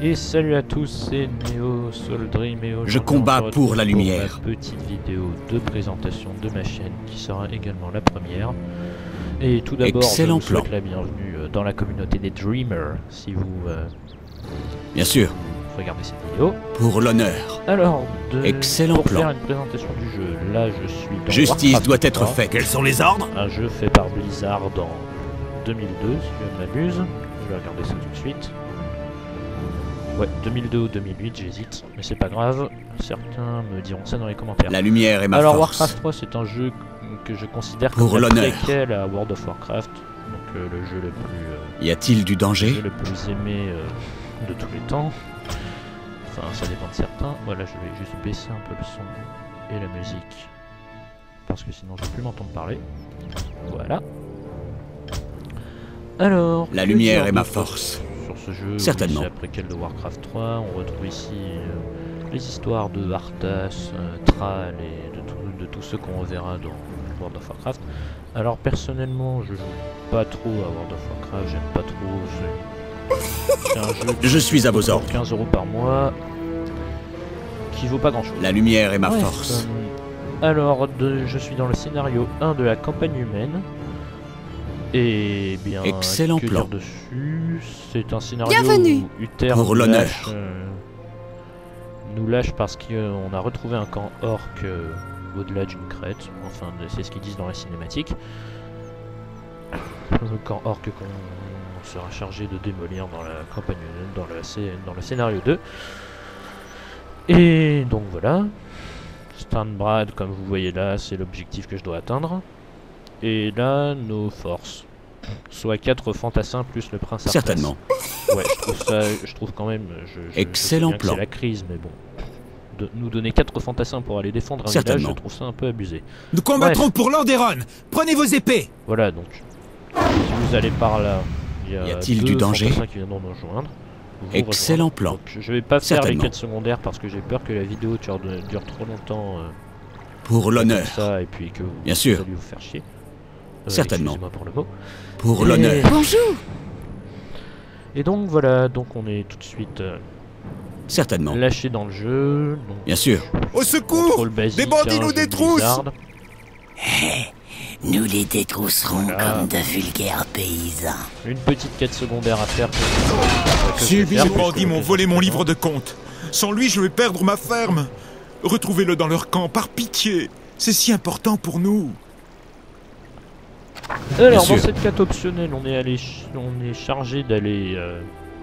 Et salut à tous, c'est Neo Soul Dream et Je combats pour la lumière. Pour ma petite vidéo de présentation de ma chaîne qui sera également la première. Et tout d'abord, je vous souhaite la bienvenue dans la communauté des Dreamers si vous bien sûr regardez cette vidéo. Pour l'honneur. Alors, excellent pour plan. faire une présentation du jeu, là je suis dans Justice Warcraft doit être 3, faite. Quels sont les ordres? un jeu fait par Blizzard en 2002, si je ne m'abuse. Je vais regarder ça tout de suite. Ouais, 2002 ou 2008, j'hésite, mais c'est pas grave, certains me diront ça dans les commentaires. La lumière est ma Alors, force. Warcraft 3, c'est un jeu que je considère pour comme l'honneur. préquel à World of Warcraft, donc le jeu le plus... y a-t-il du danger? Le jeu le plus aimé de tous les temps. Enfin, ça dépend de certains. Voilà, je vais juste baisser un peu le son et la musique, parce que sinon je vais plus m'entendre parler. Voilà. Alors... La lumière est ma force. Sur ce jeu, certainement. C'est la préquelle de Warcraft 3, on retrouve ici les histoires de Arthas, Thrall et de tous ceux qu'on reverra dans World of Warcraft. Alors personnellement, je joue pas trop à World of Warcraft, j'aime pas trop. C'est un jeu je suis à vos ordres. 15 € par mois, qui vaut pas grand chose. La lumière est ma force. Alors, je suis dans le scénario 1 de la campagne humaine. Et bien, excellent plan. Dire dessus, c'est un scénario bienvenue. où Uther pour l'honneur. Nous lâche parce qu'on a retrouvé un camp orc au-delà d'une crête. Enfin, c'est ce qu'ils disent dans la cinématique. Le camp orc qu'on sera chargé de démolir dans la campagne, dans le scénario 2. Et donc voilà. Stranbrad, comme vous voyez là, c'est l'objectif que je dois atteindre. Et là, nos forces. Soit 4 fantassins plus le prince Arthas. Certainement. Ouais, je trouve quand même... excellent plan. C'est la crise, mais bon. Nous donner 4 fantassins pour aller défendre un village, je trouve ça un peu abusé. Nous combattrons pour Lordaeron. Prenez vos épées. Voilà, donc. Si vous allez par là, y a-t-il du danger? Qui viendront nous rejoindre. Excellent plan. Donc, je vais pas faire les quêtes secondaires parce que j'ai peur que la vidéo dure trop longtemps. Pour l'honneur. Ça, et puis que bien sûr. Allez vous faire chier. Certainement. Excusez-moi pour le mot. Pour l'honneur. Bonjour. Et donc voilà, donc on est tout de suite certainement lâché dans le jeu. Donc, bien sûr. Au secours! Des bandits nous détroussent! Nous les détrousserons comme de vulgaires paysans. Une petite quête secondaire à faire. Ces bandits m'ont volé mon livre de comptes. Sans lui, je vais perdre ma ferme. Retrouvez-le dans leur camp, par pitié. C'est si important pour nous. Alors, dans cette quête optionnelle, on est chargé d'aller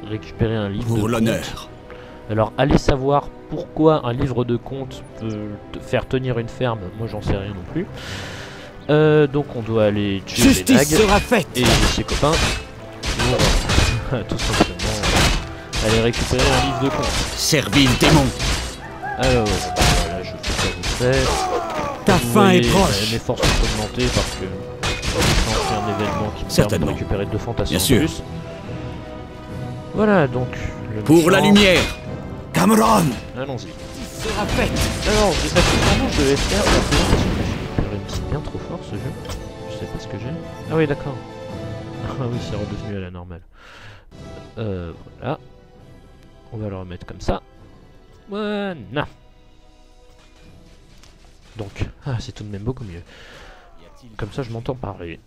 récupérer un livre pour de l'honneur. Compte. Alors, allez savoir pourquoi un livre de compte peut te faire tenir une ferme. Moi, j'en sais rien non plus. Donc, on doit aller tuer les nags sera faite. et ses copains pour tout simplement aller récupérer un livre de compte. Servile démon. Alors, voilà, je fais ça vite fait. Ta fin est proche. Mes forces sont augmentées parce que c'est un événement qui me permet de récupérer 2 fantassins en plus. Voilà, donc... pour la lumière. Cameron. Allons-y. Sera faite. Alors, accessoirement, je vais faire la présentation de la chaîne. C'est bien trop fort ce jeu. Je sais pas ce que j'ai. Ah oui, d'accord. Ah oui, c'est redevenu à la normale. Voilà. On va le remettre comme ça. Voilà. Donc, c'est tout de même beaucoup mieux. Comme ça, je m'entends parler.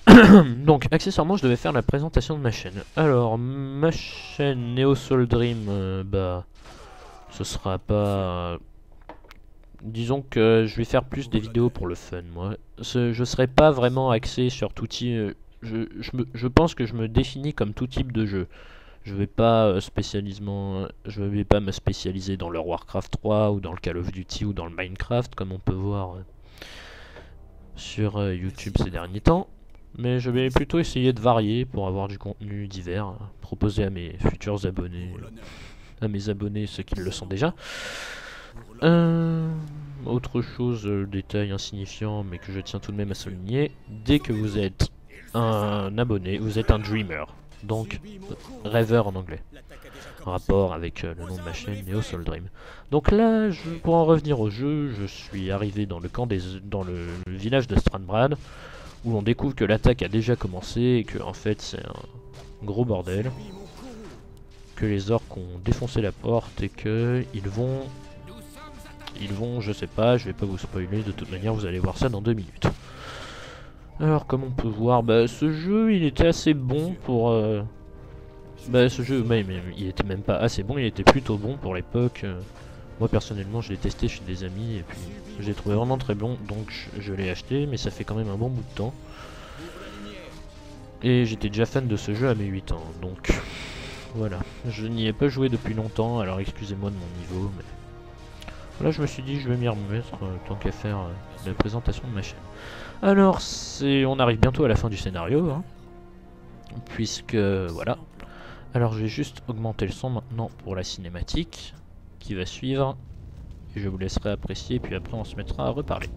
Donc, accessoirement, je devais faire la présentation de ma chaîne. Alors, ma chaîne Neo Soul Dream, ce sera pas... disons que je vais faire plus des vidéos pour le fun, moi. Je serai pas vraiment axé sur tout type... je pense que je me définis comme tout type de jeu. Je vais pas me spécialiser dans le Warcraft 3 ou dans le Call of Duty ou dans le Minecraft, comme on peut voir sur YouTube ces derniers temps. Mais je vais plutôt essayer de varier pour avoir du contenu divers, proposer à mes futurs abonnés, à mes abonnés ceux qui le sont déjà. Autre chose, détail insignifiant mais que je tiens tout de même à souligner, dès que vous êtes un abonné, vous êtes un dreamer, donc rêveur en anglais. Rapport avec le nom de ma chaîne Neo Soul Dream. Donc là, pour en revenir au jeu, je suis arrivé dans le village de Stranbrad, où on découvre que l'attaque a déjà commencé et que en fait c'est gros bordel. Que les orques ont défoncé la porte et que ils vont, je sais pas, je vais pas vous spoiler, de toute manière vous allez voir ça dans 2 minutes. Alors comme on peut voir, bah, ce jeu il était assez bon pour... ce jeu, mais il était même pas assez bon, il était plutôt bon pour l'époque. Moi personnellement je l'ai testé chez des amis et puis je l'ai trouvé vraiment très bon, donc je l'ai acheté, mais ça fait quand même un bon bout de temps. Et j'étais déjà fan de ce jeu à mes 8 ans, donc voilà. Je n'y ai pas joué depuis longtemps, alors excusez-moi de mon niveau, mais... Là je me suis dit je vais m'y remettre tant qu'à faire la présentation de ma chaîne. Alors on arrive bientôt à la fin du scénario, hein, puisque voilà. Alors je vais juste augmenter le son maintenant pour la cinématique qui va suivre. Et je vous laisserai apprécier, puis après on se mettra à reparler.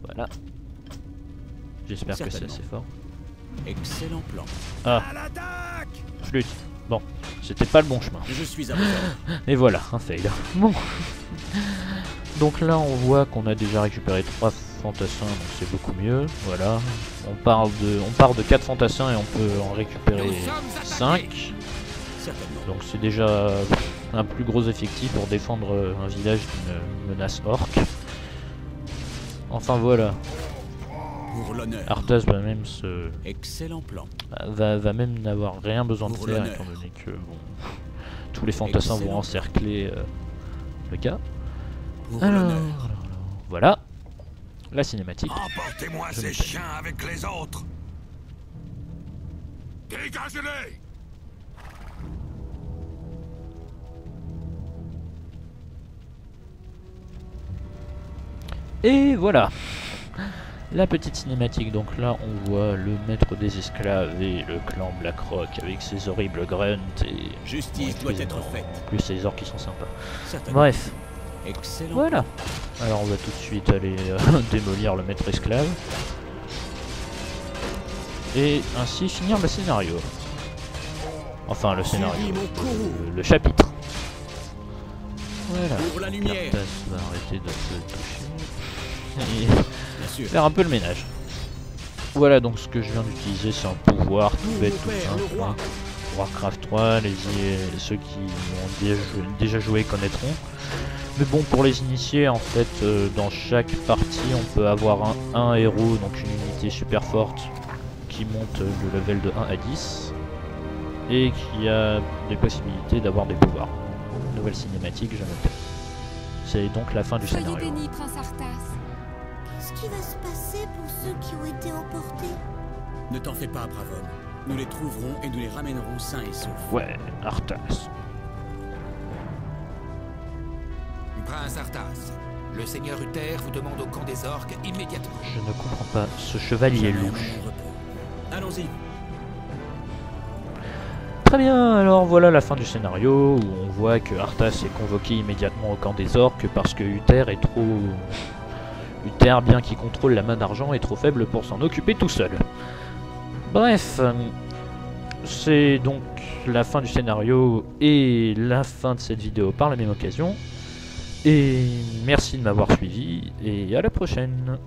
Voilà. J'espère que c'est assez fort. Excellent plan. Ah, flûte. Bon, c'était pas le bon chemin. Je suis à votre ordre. Et voilà, un fail. Bon. Donc là on voit qu'on a déjà récupéré 3 fantassins, donc c'est beaucoup mieux. Voilà. On part de 4 fantassins et on peut en récupérer 5. Donc c'est déjà un plus gros effectif pour défendre un village d'une menace orque. Enfin voilà. Pour l'honneur. Arthas va même se... Excellent plan. va même n'avoir rien besoin de Pour faire, l'honneur. étant donné que bon, tous les fantassins vont encercler le gars. Pour Alors, l'honneur. voilà. La cinématique. Emportez-moi Je ces me chiens avec les autres. Dégagez-les! Et voilà. La petite cinématique, donc là on voit le maître des esclaves et le clan Blackrock avec ses horribles grunts et... Justice bon, doit être excusez-moi, faite. en plus les orques qui sont sympas. Certainement. Bref, Excellent. voilà. Alors on va tout de suite aller démolir le maître esclave. Et ainsi finir le scénario. Enfin le scénario, le chapitre. Voilà. Pour la lumière. Arthas va arrêter de se toucher. Et Bien sûr. faire un peu le ménage. Voilà, donc ce que je viens d'utiliser c'est un pouvoir tout bête, tout simple. Hein. Warcraft 3, ceux qui ont déjà joué connaîtront. Mais bon, pour les initiés, en fait, dans chaque partie, on peut avoir un héros, donc une unité super forte, qui monte le level de 1 à 10, et qui a des possibilités d'avoir des pouvoirs. Nouvelle cinématique, je note. C'est donc la fin du Soyez scénario. béni, Prince Arthas. Qu'est-ce qui va se passer pour ceux qui ont été emportés? Ne t'en fais pas, brave homme. Nous les trouverons et nous les ramènerons sains et saufs. Ouais, Arthas. Prince Arthas, le seigneur Uther vous demande au camp des orques immédiatement. Je ne comprends pas, ce chevalier Jamais un louche. moment de repos. Allons-y. Très bien, alors voilà la fin du scénario où on voit que Arthas est convoqué immédiatement au camp des orques parce que Uther est trop... Uther, bien qu'il contrôle la main d'argent, est trop faible pour s'en occuper tout seul. Bref, c'est donc la fin du scénario et la fin de cette vidéo par la même occasion. Et merci de m'avoir suivi et à la prochaine.